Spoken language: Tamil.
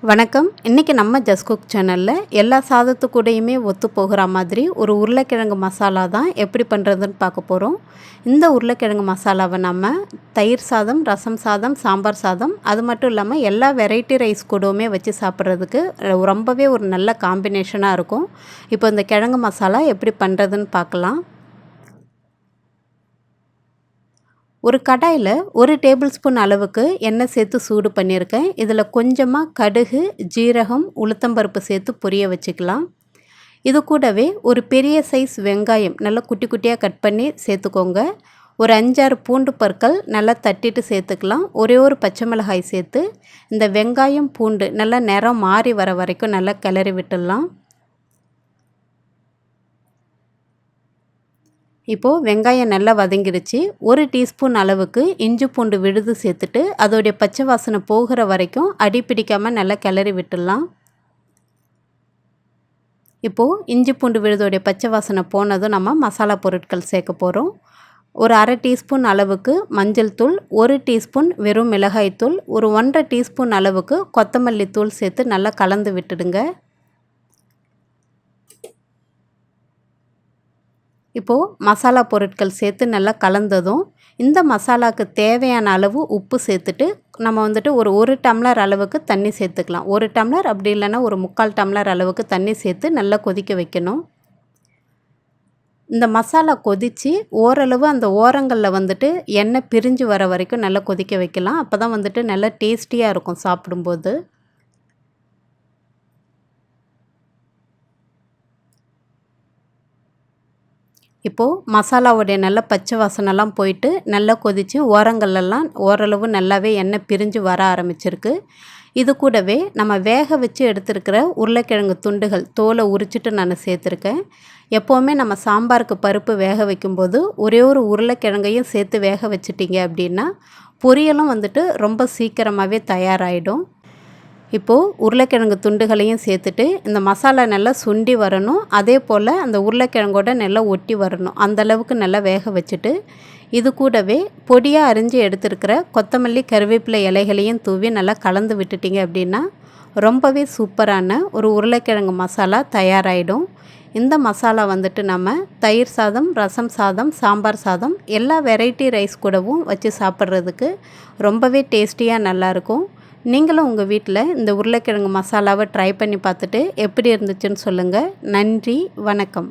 வணக்கம். இன்றைக்கி நம்ம ஜஸ்ட் குக் சேனலில் எல்லா சாதத்துக்கூடையுமே ஒத்து போகிற மாதிரி ஒரு உருளைக்கிழங்கு மசாலா தான் எப்படி பண்ணுறதுன்னு பார்க்க போகிறோம். இந்த உருளைக்கிழங்கு மசாலாவை நம்ம தயிர் சாதம், ரசம் சாதம், சாம்பார் சாதம், அது மட்டும் இல்லாமல் எல்லா வெரைட்டி ரைஸ் கூடவுமே வச்சு சாப்பிட்றதுக்கு ரொம்பவே ஒரு நல்ல காம்பினேஷனாக இருக்கும். இப்போ இந்த கிழங்கு மசாலா எப்படி பண்ணுறதுன்னு பார்க்கலாம். ஒரு கடாயில் 1 டேபிள் ஸ்பூன் அளவுக்கு எண்ணெய் சேர்த்து சூடு பண்ணியிருக்கேன். இதில் கொஞ்சமாக கடுகு, ஜீரகம், உளுத்தம்பருப்பு சேர்த்து பொரிய வச்சுக்கலாம். இது கூடவே ஒரு பெரிய சைஸ் வெங்காயம் நல்லா குட்டி குட்டியாக கட் பண்ணி சேர்த்துக்கோங்க. ஒரு 5-6 பூண்டு பற்கள் நல்லா தட்டிட்டு சேர்த்துக்கலாம். ஒரே ஒரு பச்சை மிளகாய் சேர்த்து இந்த வெங்காயம் பூண்டு நல்லா நிறம் மாறி வர வரைக்கும் நல்லா கிளறி விட்டுடலாம். இப்போது வெங்காயம் நல்லா வதங்கிடுச்சு. 1 டீஸ்பூன் அளவுக்கு இஞ்சி பூண்டு விழுது சேர்த்துட்டு அதோடைய பச்சை வாசனை போகிற வரைக்கும் அடி பிடிக்காமல் நல்லா கிளறி விட்டுடலாம். இப்போது இஞ்சி பூண்டு விழுதோடைய பச்சை வாசனை போனதும் நம்ம மசாலா பொருட்கள் சேர்க்க போகிறோம். ஒரு 1/2 டீஸ்பூன் அளவுக்கு மஞ்சள் தூள், 1 டீஸ்பூன் வெறும் மிளகாய் தூள், ஒரு 1/2 டீஸ்பூன் அளவுக்கு கொத்தமல்லி தூள் சேர்த்து நல்லா கலந்து விட்டுடுங்க. இப்போது மசாலா பொருட்கள் சேர்த்து நல்லா கலந்ததும் இந்த மசாலாவுக்கு தேவையான அளவு உப்பு சேர்த்துட்டு நம்ம ஒரு டம்ளர் அளவுக்கு தண்ணி சேர்த்துக்கலாம். 1 டம்ளர் அப்படி இல்லைன்னா ஒரு 3/4 டம்ளர் அளவுக்கு தண்ணி சேர்த்து நல்லா கொதிக்க வைக்கணும். இந்த மசாலா கொதித்து ஓரளவு அந்த ஓரங்களில் எண்ணெய் பிரிஞ்சு வர வரைக்கும் நல்லா கொதிக்க வைக்கலாம். அப்போ தான் நல்லா டேஸ்டியாக இருக்கும் சாப்பிடும்போது. இப்போது மசாலாவுடைய நல்ல பச்சை வாசனைலாம் போயிட்டு நல்லா கொதித்து ஓரங்கள்லாம் ஓரளவு நல்லாவே எண்ணெய் பிரிஞ்சு வர ஆரம்பிச்சிருக்கு. இது கூடவே நம்ம வேக வச்சு எடுத்துருக்கிற உருளைக்கிழங்கு துண்டுகள் தோலை உரிச்சிட்டு நான் சேர்த்துருக்கேன். எப்போவுமே நம்ம சாம்பாருக்கு பருப்பு வேக வைக்கும்போது ஒரே ஒரு உருளைக்கிழங்கையும் சேர்த்து வேக வச்சிட்டிங்க அப்படின்னா பொரியலும் ரொம்ப சீக்கிரமாகவே தயாராகிடும். இப்போது உருளைக்கிழங்கு துண்டுகளையும் சேர்த்துட்டு இந்த மசாலா நல்லா சுண்டி வரணும். அதே போல் அந்த உருளைக்கிழங்கோட நல்லா ஒட்டி வரணும். அந்தளவுக்கு நல்லா வேக வச்சுட்டு இது கூடவே பொடியாக அரிஞ்சு எடுத்துருக்கிற கொத்தமல்லி, கருவேப்பிலை இலைகளையும் தூவி நல்லா கலந்து விட்டுட்டிங்க அப்படின்னா ரொம்பவே சூப்பரான ஒரு உருளைக்கிழங்கு மசாலா தயாராகிடும். இந்த மசாலா நம்ம தயிர் சாதம், ரசம் சாதம், சாம்பார் சாதம் எல்லா வெரைட்டி ரைஸ் கூடவும் வச்சு சாப்பிட்றதுக்கு ரொம்பவே டேஸ்டியாக நல்லாயிருக்கும். நீங்களும் உங்கள் வீட்டில் இந்த உருளைக்கிழங்கு மசாலாவை ட்ரை பண்ணி பார்த்துட்டு எப்படி இருந்துச்சுன்னு சொல்லுங்கள். நன்றி, வணக்கம்.